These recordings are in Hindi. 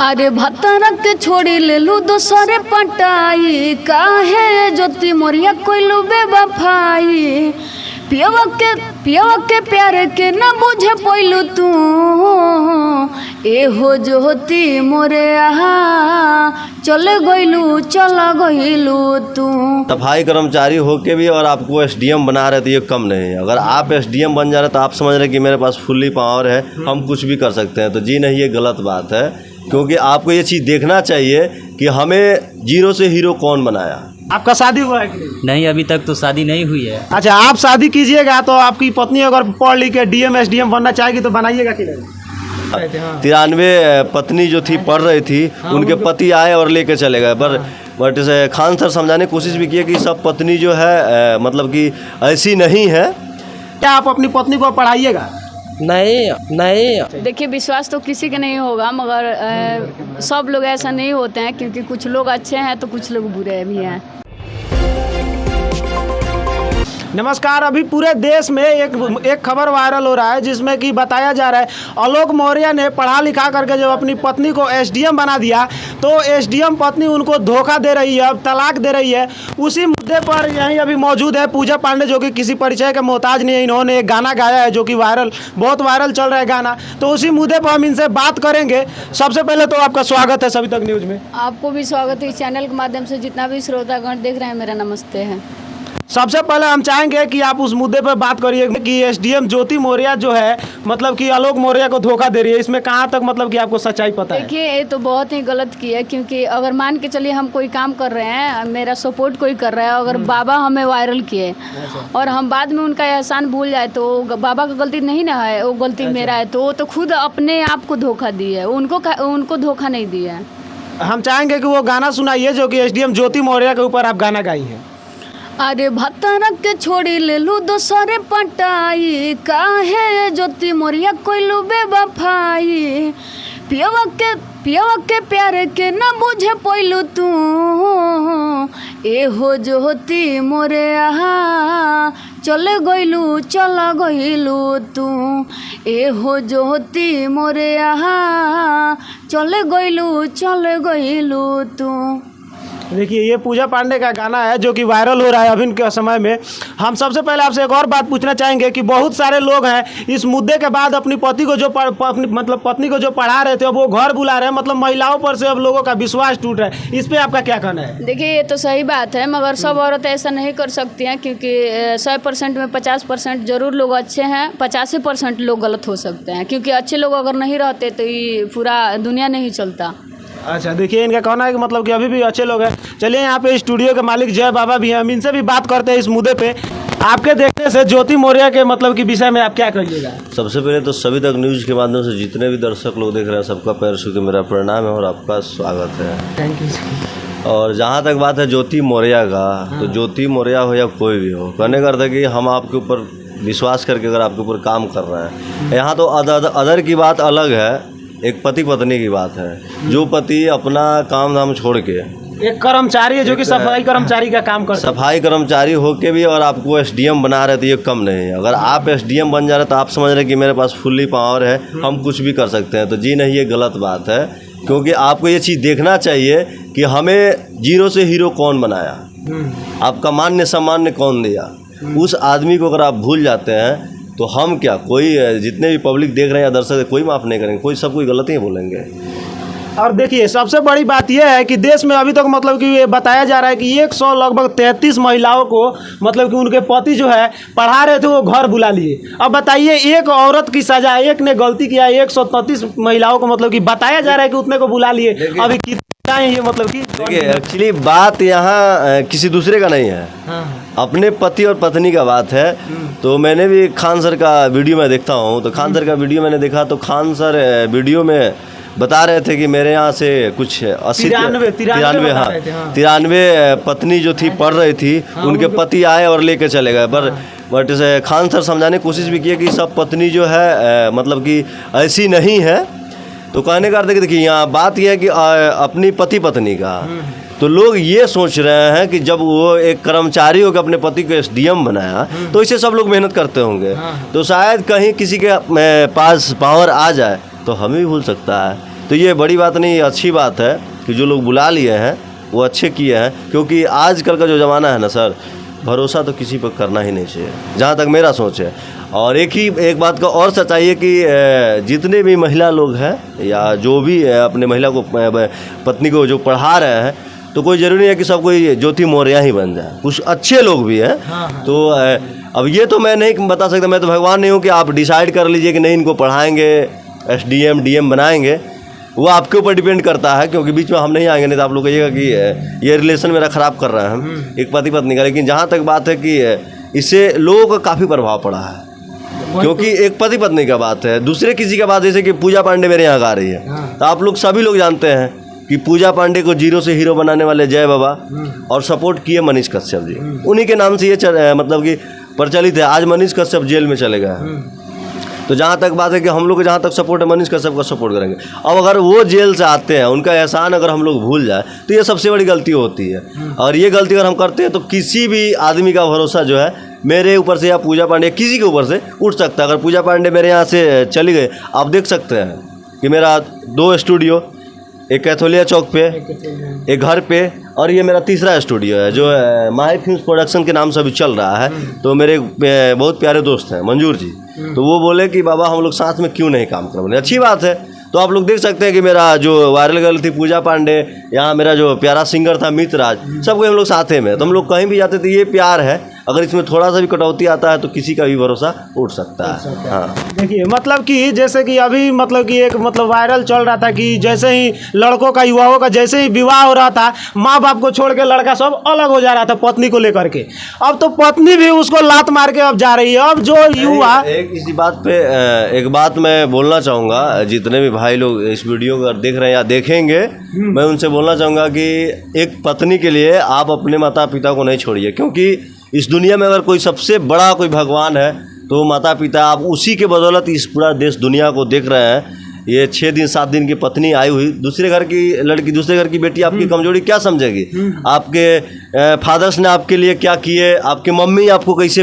अरे भतरक के छोड़ी ले लू दोसरे पटाई काहे ज्योति मोरिया कोइलू बेवफाई पियवा के प्यार के न बुझे पैलू तू ए हो ज्योति मोरे आहा चल गइलू तू। सफाई कर्मचारी होके भी और आपको एसडीएम बना रहे तो ये कम नहीं है। अगर आप एसडीएम बन जा रहे तो आप समझ रहे कि मेरे पास फुल्ली पावर है, हम कुछ भी कर सकते हैं, तो जी नहीं, ये गलत बात है। क्योंकि आपको ये चीज़ देखना चाहिए कि हमें जीरो से हीरो कौन बनाया। आपका शादी हुआ है कि नहीं? अभी तक तो शादी नहीं हुई है। अच्छा, आप शादी कीजिएगा तो आपकी पत्नी अगर पढ़ लिख के डीएम एसडीएम बनना चाहेगी तो बनाइएगा कि नहीं? 93 पत्नी जो थी पढ़ रही थी, उनके पति आए और लेके चले गए। बट खान सर समझाने की कोशिश भी की कि सब पत्नी जो है मतलब कि ऐसी नहीं है। क्या आप अपनी पत्नी को पढ़ाइएगा? नहीं। देखिए, विश्वास तो किसी के नहीं होगा, मगर सब लोग ऐसा नहीं होते हैं, क्योंकि कुछ लोग अच्छे हैं तो कुछ लोग बुरे भी हैं। नमस्कार। अभी पूरे देश में एक खबर वायरल हो रहा है जिसमें कि बताया जा रहा है आलोक मौर्य ने पढ़ा लिखा करके जब अपनी पत्नी को एसडीएम बना दिया तो एसडीएम पत्नी उनको धोखा दे रही है, अब तलाक दे रही है। उसी मुद्दे पर यहीं अभी मौजूद है पूजा पांडे, जो कि किसी परिचय के मोहताज नहीं है। इन्होंने एक गाना गाया है जो कि बहुत वायरल चल रहा है गाना, तो उसी मुद्दे पर हम इनसे बात करेंगे। सबसे पहले तो आपका स्वागत है सभी तक न्यूज़ में। आपको भी स्वागत है। इस चैनल के माध्यम से जितना भी श्रोतागण देख रहे हैं, मेरा नमस्ते है। सबसे पहले हम चाहेंगे कि आप उस मुद्दे पर बात करिए कि एसडीएम ज्योति मौर्य जो है मतलब कि आलोक मौर्य को धोखा दे रही है। इसमें कहाँ तक मतलब कि आपको सच्चाई पता है? देखिए, ये तो बहुत ही गलत की है, क्योंकि अगर मान के चलिए हम कोई काम कर रहे हैं, मेरा सपोर्ट कोई कर रहा है, अगर बाबा हमें वायरल किए और हम बाद में उनका एहसान भूल जाए तो बाबा का गलती नहीं ना है, वो गलती मेरा है। तो वो तो खुद अपने आप को धोखा दी है, उनको धोखा नहीं दिया है। हम चाहेंगे कि वो गाना सुनाइए जो कि एसडीएम ज्योति मौर्य के ऊपर आप गाना गाई है। अरे भतरक के छोड़ी ले लू दोसरे पटाई काहे ज्योति मोरिया कोइलू बेवफाई पियवा के प्यार के न बुझे पैलू तू ए हो ज्योति मोरे आहा चल गइलू तू ए हो ज्योति मोरे आहा चल गइलू तू। देखिए, ये पूजा पांडे का गाना है जो कि वायरल हो रहा है अभी के समय में। हम सबसे पहले आपसे एक और बात पूछना चाहेंगे कि बहुत सारे लोग हैं इस मुद्दे के बाद अपनी पति को मतलब पत्नी को जो पढ़ा रहे थे अब वो घर बुला रहे हैं, मतलब महिलाओं पर से अब लोगों का विश्वास टूट रहा है। इस पे आपका क्या कहना है? देखिए, ये तो सही बात है, मगर सब औरतें ऐसा नहीं कर सकती हैं, क्योंकि 100% में 50% जरूर लोग अच्छे हैं, 85% लोग गलत हो सकते हैं, क्योंकि अच्छे लोग अगर नहीं रहते तो ये पूरा दुनिया नहीं चलता। अच्छा, देखिए, इनका कहना है कि मतलब कि अभी भी अच्छे लोग हैं। चलिए, यहाँ पे स्टूडियो के मालिक जय बाबा भी हैं, हम इनसे भी बात करते हैं इस मुद्दे पे। आपके देखने से ज्योति मौर्य के मतलब कि विषय में आप क्या कहिएगा? सबसे पहले तो सभी तक न्यूज़ के माध्यम से जितने भी दर्शक लोग देख रहे हैं सबका पैर छू के मेरा प्रणाम है और आपका स्वागत है। Thank you. और जहाँ तक बात है ज्योति मौर्य का, तो ज्योति मौर्य हो या कोई भी हो, कहने का अर्थ है कि हम आपके ऊपर विश्वास करके अगर आपके ऊपर काम कर रहे हैं। यहाँ तो अदर की बात अलग है, एक पति पत्नी की बात है। जो पति अपना काम धाम छोड़ के एक कर्मचारी है जो कि सफाई कर्मचारी का काम करता है, सफाई कर्मचारी होके भी और आपको एसडीएम बना रहे तो ये कम नहीं है। अगर आप एसडीएम बन जा रहे तो आप समझ रहे कि मेरे पास फुल्ली पावर है, हम कुछ भी कर सकते हैं, तो जी नहीं, ये गलत बात है। क्योंकि आपको ये चीज़ देखना चाहिए कि हमें जीरो से हीरो कौन बनाया, आपका मान्य सम्मान्य कौन दिया। उस आदमी को अगर आप भूल जाते हैं तो हम क्या, कोई जितने भी पब्लिक देख रहे हैं या दर्शक, कोई माफ़ नहीं करेंगे, कोई सब कोई गलत ही बोलेंगे। और देखिए, सबसे बड़ी बात यह है कि देश में अभी तक मतलब कि ये बताया जा रहा है कि 100 लगभग 33 महिलाओं को मतलब कि उनके पति जो है पढ़ा रहे थे वो घर बुला लिए। अब बताइए, एक औरत की सजा, एक ने गलती किया, 133 महिलाओं को मतलब कि बताया जा रहा है कि उतने को बुला लिए। अभी कितना है ये मतलब कि? देखिए, एक्चुअली बात यहाँ किसी दूसरे का नहीं है, अपने पति और पत्नी का बात है। तो मैंने भी खान सर का वीडियो में देखता हूँ, तो खान सर का वीडियो मैंने देखा तो खान सर वीडियो में बता रहे थे कि मेरे यहाँ से कुछ 93 पत्नी जो थी पढ़ रही थी, उनके पति आए और लेके चले गए। बट खान सर समझाने की कोशिश भी की कि सब पत्नी जो है मतलब कि ऐसी नहीं है। तो कहने का अर्थ है कि देखिए, यहाँ बात यह है कि अपनी पति पत्नी का, तो लोग ये सोच रहे हैं कि जब वो एक कर्मचारी होकर अपने पति को एसडीएम बनाया तो इसे सब लोग मेहनत करते होंगे, तो शायद कहीं किसी के पास पावर आ जाए तो हमें भी भूल सकता है। तो ये बड़ी बात नहीं, अच्छी बात है कि जो लोग बुला लिए हैं वो अच्छे किए हैं, क्योंकि आजकल का जो ज़माना है ना सर, भरोसा तो किसी पर करना ही नहीं चाहिए, जहाँ तक मेरा सोच है। और एक बात का और सच्चाई है कि जितने भी महिला लोग हैं या जो भी अपने महिला को पत्नी को जो पढ़ा रहे हैं, तो कोई ज़रूरी नहीं है कि सब कोई ज्योति मौर्य ही बन जाए, कुछ अच्छे लोग भी हैं। तो अब ये तो मैं नहीं बता सकता, मैं तो भगवान नहीं हूँ कि आप डिसाइड कर लीजिए कि नहीं इनको पढ़ाएंगे, SDM DM बनाएंगे, वो आपके ऊपर डिपेंड करता है, क्योंकि बीच में हम नहीं आएंगे, नहीं तो आप लोग कहिएगा कि ये रिलेशन मेरा ख़राब कर रहे हैं हम एक पति पत्नी का। लेकिन जहाँ तक बात है कि इससे लोगों का काफ़ी प्रभाव पड़ा है, क्योंकि एक पति पत्नी का बात है, दूसरे किसी का बात, जैसे कि पूजा पांडे मेरे यहाँ गा रही है, तो आप लोग सभी लोग जानते हैं कि पूजा पांडे को जीरो से हीरो बनाने वाले जय बाबा और सपोर्ट किए मनीष कश्यप जी, उन्हीं के नाम से ये मतलब कि प्रचलित है। आज मनीष कश्यप जेल में चले गए हैं, तो जहाँ तक बात है कि हम लोग जहाँ तक सपोर्ट है मनीष कश्यप का सपोर्ट करेंगे। अब अगर वो जेल से आते हैं, उनका एहसान अगर हम लोग भूल जाए, तो ये सबसे बड़ी गलती होती है। और ये गलती अगर हम करते हैं तो किसी भी आदमी का भरोसा जो है मेरे ऊपर से या पूजा पांडे किसी के ऊपर से उठ सकता है। अगर पूजा पांडे मेरे यहाँ से चली गई, आप देख सकते हैं कि मेरा 2 स्टूडियो, एक कैथोलिया चौक पे, एक घर पे, और ये मेरा तीसरा स्टूडियो है जो माही फिल्म्स प्रोडक्शन के नाम से अभी चल रहा है। तो मेरे बहुत प्यारे दोस्त हैं मंजूर जी, तो वो बोले कि बाबा हम लोग साथ में क्यों नहीं काम कर रहे। अच्छी बात है। तो आप लोग देख सकते हैं कि मेरा जो वायरल गर्ल थी पूजा पांडे, यहाँ मेरा जो प्यारा सिंगर था मितराज, सबको हम लोग साथे में, तो हम लोग कहीं भी जाते थे, ये प्यार है। अगर इसमें थोड़ा सा भी कटौती आता है तो किसी का भी भरोसा उठ सकता है। हाँ, देखिए मतलब कि जैसे कि अभी मतलब कि एक मतलब वायरल चल रहा था कि जैसे ही लड़कों का युवाओं का जैसे ही विवाह हो रहा था, माँ बाप को छोड़ के लड़का सब अलग हो जा रहा था पत्नी को लेकर के। अब तो पत्नी भी उसको लात मार के अब जा रही है। अब जो युवा इसी बात पे एक बात मैं बोलना चाहूँगा, जितने भी भाई लोग इस वीडियो को देख रहे हैं या देखेंगे, मैं उनसे बोलना चाहूँगा कि एक पत्नी के लिए आप अपने माता पिता को नहीं छोड़िए, क्योंकि इस दुनिया में अगर कोई सबसे बड़ा कोई भगवान है तो माता पिता। आप उसी के बदौलत इस पूरा देश दुनिया को देख रहे हैं। ये 6 दिन 7 दिन की पत्नी आई हुई, दूसरे घर की लड़की, दूसरे घर की बेटी आपकी कमजोरी क्या समझेगी? आपके फादर्स ने आपके लिए क्या किए, आपके मम्मी आपको कैसे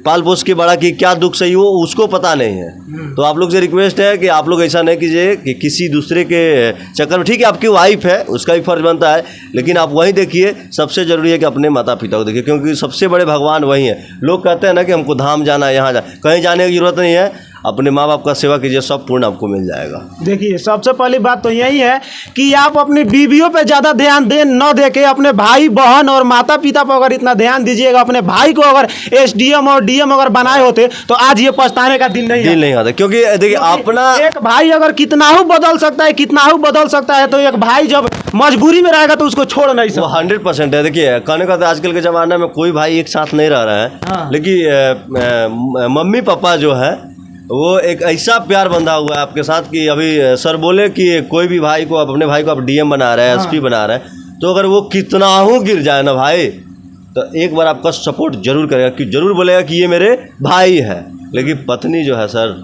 पाल पोस के बड़ा की, क्या दुख सही हो, उसको पता नहीं है। तो आप लोग से रिक्वेस्ट है कि आप लोग ऐसा नहीं कीजिए कि किसी दूसरे के चक्कर में, ठीक है आपकी वाइफ है उसका भी फर्ज बनता है, लेकिन आप वहीं देखिए, सबसे ज़रूरी है कि अपने माता पिता को देखिए, क्योंकि सबसे बड़े भगवान वही हैं। लोग कहते हैं ना कि हमको धाम जाना है, यहाँ कहीं जाने की ज़रूरत नहीं है, अपने माँ बाप का सेवा कीजिए, सब पूर्ण आपको मिल जाएगा। देखिए सबसे पहली बात तो यही है कि आप अपनी बीवियों पे ज़्यादा ध्यान न दे के अपने भाई बहन और माता पिता पर अगर इतना ध्यान दीजिएगा, अपने भाई को अगर SDM और DM अगर बनाए होते तो आज ये पछताने का दिन नहीं आता। क्योंकि देखिए अपना एक भाई अगर कितना ही बदल सकता है तो एक भाई जब मजबूरी में रहेगा तो उसको छोड़ नहीं सकता। 100% है। देखिए कहने का आजकल के ज़माने में कोई भाई एक साथ नहीं रह रहा है, लेकिन मम्मी पापा जो है वो एक ऐसा प्यार बंधा हुआ है आपके साथ कि अभी सर बोले कि कोई भी भाई को, अपने भाई को आप DM बना रहे हैं, SP बना रहे हैं, तो अगर वो कितना हो गिर जाए ना भाई, तो एक बार आपका सपोर्ट जरूर करेगा, कि जरूर बोलेगा कि ये मेरे भाई है। लेकिन पत्नी जो है सर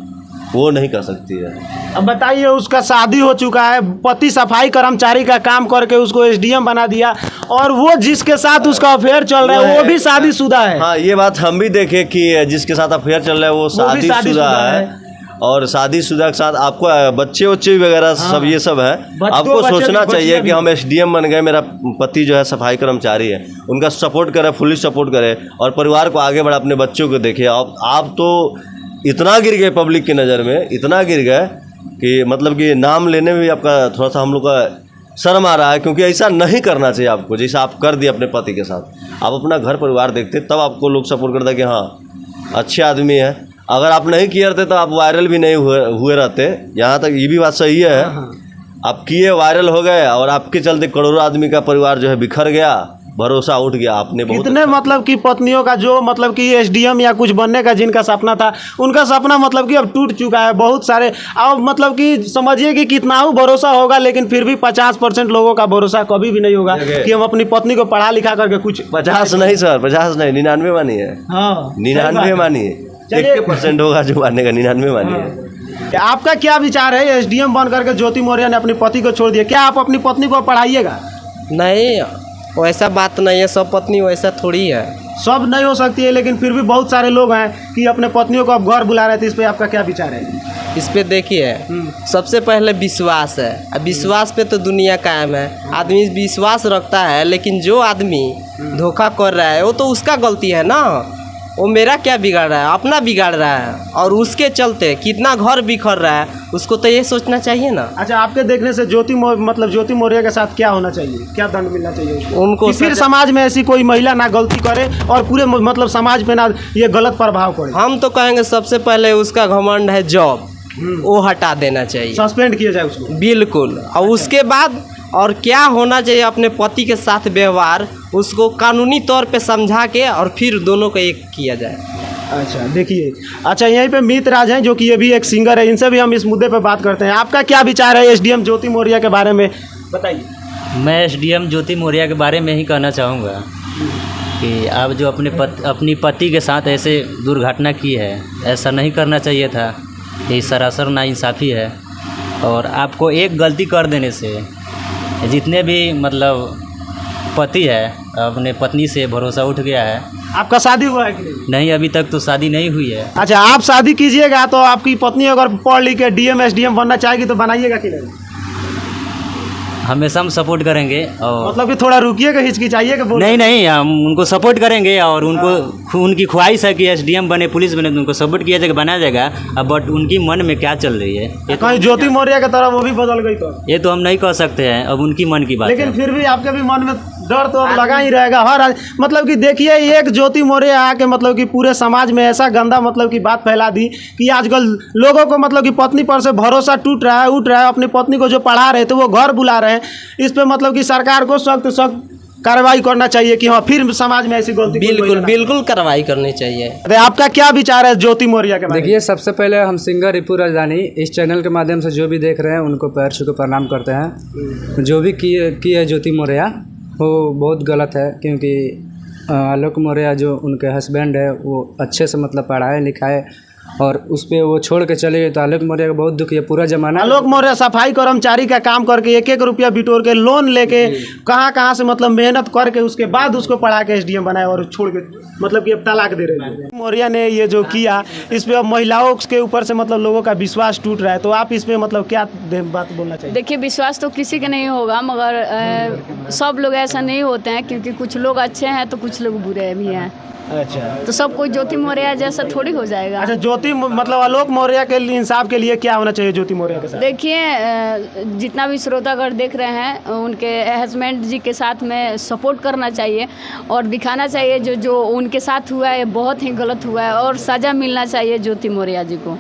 वो नहीं कर सकती है। अब बताइए, उसका शादी हो चुका है, पति सफाई कर्मचारी का काम करके उसको SDM बना दिया, और वो जिसके साथ उसका अफेयर चल रहा है वो भी शादीशुदा है। हाँ, ये बात हम भी देखे कि जिसके साथ अफेयर चल रहा है वो शादीशुदा है, और शादीशुदा के साथ आपको बच्चे वगैरह सब ये सब है। आपको सोचना चाहिए कि हम SDM बन गए, मेरा पति जो है सफाई कर्मचारी है, उनका सपोर्ट करे, फुल्ली सपोर्ट करे, और परिवार को आगे बढ़ा, अपने बच्चों को देखे। आप तो इतना गिर गए पब्लिक की नज़र में, इतना गिर गए कि मतलब कि नाम लेने में भी आपका थोड़ा सा हम लोग का शर्म आ रहा है, क्योंकि ऐसा नहीं करना चाहिए आपको, जैसा आप कर दिए अपने पति के साथ। आप अपना घर परिवार देखते, तब आपको लोग सपोर्ट करता कि हाँ अच्छे आदमी है। अगर आप नहीं किए रहते तो आप वायरल भी नहीं हुए रहते। यहाँ तक ये भी बात सही है, आप किए, वायरल हो गए, और आपके चलते करोड़ों आदमी का परिवार जो है बिखर गया, भरोसा उठ गया। आपने बहुत कितने मतलब कि पत्नियों का जो मतलब कि SDM या कुछ बनने का जिनका सपना था, उनका सपना मतलब कि अब टूट चुका है। बहुत सारे अब मतलब कि समझिए कि कितना ही भरोसा होगा, लेकिन फिर भी 50% लोगों का भरोसा कभी भी नहीं होगा कि हम अपनी पत्नी को पढ़ा लिखा करके कुछ। 50 नहीं सर, 50 नहीं, 99 मानिए। हाँ, 99 मानिए, 1% होगा जो मानने का, 99 मानिए। आपका क्या विचार है? SDM बन करके ज्योति मौर्य ने अपनी पति को छोड़ दिया, क्या आप अपनी पत्नी को पढ़ाइएगा? नहीं, वैसा बात नहीं है, सब पत्नी वैसा थोड़ी है। सब नहीं हो सकती है, लेकिन फिर भी बहुत सारे लोग हैं कि अपने पत्नियों को अब घर बुला रहे थे। इस पे आपका क्या विचार है? इस पे देखिए, सबसे पहले विश्वास है। अब विश्वास पे तो दुनिया कायम है। आदमी विश्वास रखता है, लेकिन जो आदमी धोखा कर रहा है वो तो उसका गलती है ना। वो मेरा क्या बिगाड़ रहा है? अपना बिगाड़ रहा है, और उसके चलते कितना घर बिखर रहा है, उसको तो ये सोचना चाहिए ना। अच्छा, आपके देखने से ज्योति मौर्य के साथ क्या होना चाहिए, क्या दंड मिलना चाहिए उसको? उनको कि फिर समाज में ऐसी कोई महिला ना गलती करे और पूरे समाज पे ना ये गलत प्रभाव पड़े? हम तो कहेंगे सबसे पहले उसका घमंड है जॉब, वो हटा देना चाहिए, सस्पेंड किया जाए उसको। बिल्कुल। और उसके बाद और क्या होना चाहिए, अपने पति के साथ व्यवहार उसको कानूनी तौर पे समझा के और फिर दोनों को एक किया जाए। अच्छा, देखिए, अच्छा यहीं पे मीत राज हैं जो कि ये भी एक सिंगर है, इनसे भी हम इस मुद्दे पे बात करते हैं। आपका क्या विचार है एसडीएम ज्योति मौर्य के बारे में, बताइए। मैं एसडीएम ज्योति मौर्य के बारे में ही कहना चाहूँगा कि आप जो अपनी पति के साथ ऐसे दुर्घटना की है, ऐसा नहीं करना चाहिए था। ये सरासर नाइंसाफ़ी है, और आपको एक गलती कर देने से जितने भी मतलब पति है, अपने पत्नी से भरोसा उठ गया है। आपका शादी हुआ है कि नहीं, अभी तक तो शादी नहीं हुई है। अच्छा, आप शादी कीजिएगा तो आपकी पत्नी अगर पढ़ लिख के डीएम एसडीएम बनना चाहेगी तो बनाइएगा कि नहीं? हमेशा हम सपोर्ट करेंगे। और मतलब कि थोड़ा रुकिएगा, हिचकिचाइएगा? नहीं, हम उनको सपोर्ट करेंगे, और उनकी ख्वाहिश है कि एसडीएम बने, पुलिस बने, तो उनको सपोर्ट किया जाएगा, बनाया जाएगा। अब बट उनकी मन में क्या चल रही है, ये कहीं ज्योति मौर्य की तरह वो भी बदल गई तो ये तो हम नहीं कह सकते हैं। अब उनकी मन की बात लेकिन है। फिर भी आपके भी मन में डर तो अब लगा ही रहेगा हर मतलब कि देखिए, एक ज्योति मौर्य आके मतलब कि पूरे समाज में ऐसा गंदा मतलब की बात फैला दी कि आजकल लोगों को मतलब कि पत्नी पर से भरोसा टूट रहा है, उठ रहा है। अपनी पत्नी को जो पढ़ा रहे थे वो घर बुला रहे हैं। इस पे मतलब कि सरकार को सख्त कार्रवाई करना चाहिए कि हाँ, फिर समाज में ऐसी गलती बिल्कुल कार्रवाई करनी चाहिए। आपका क्या विचार है ज्योति मौर्य के बारे में? देखिए, सबसे पहले हम सिंगर रिपु राजधानी इस चैनल के माध्यम से जो भी देख रहे हैं उनको पैर छू के प्रणाम करते हैं। जो भी की है ज्योति मौर्य वो बहुत गलत है, क्योंकि आलोक मौर्य जो उनके हस्बैंड है वो अच्छे से मतलब पढ़ाए लिखाए, और उस पर वो छोड़ के चले गए तो आलोक मौर्य का बहुत दुख है। पूरा जमाना आलोक मौर्य सफाई कर्मचारी का काम करके 1-1 रुपया बिटोर के लोन लेके कहाँ से मतलब मेहनत करके उसके बाद उसको पढ़ा के एसडीएम बनाए और छोड़ के मतलब कि अब तलाक दे रहे हैं। मौर्य ने ये जो किया, इस पे अब महिलाओं के ऊपर से मतलब लोगों का विश्वास टूट रहा है। तो आप इस पे मतलब क्या बात बोलना चाहिए? देखिए, विश्वास तो किसी का नहीं होगा, मगर सब लोग ऐसा नहीं होते हैं, क्योंकि कुछ लोग अच्छे हैं तो कुछ लोग बुरे भी हैं। अच्छा, तो सब कोई ज्योति मौर्य जैसा थोड़ी हो जाएगा। अच्छा, ज्योति मतलब आलोक मौर्य के लिए इंसाफ के लिए क्या होना चाहिए ज्योति मौर्य के साथ? देखिए, जितना भी श्रोतागण देख रहे हैं, उनके हस्बैंड जी के साथ में सपोर्ट करना चाहिए और दिखाना चाहिए जो उनके साथ हुआ है बहुत ही गलत हुआ है, और सज़ा मिलना चाहिए ज्योति मौर्य जी को।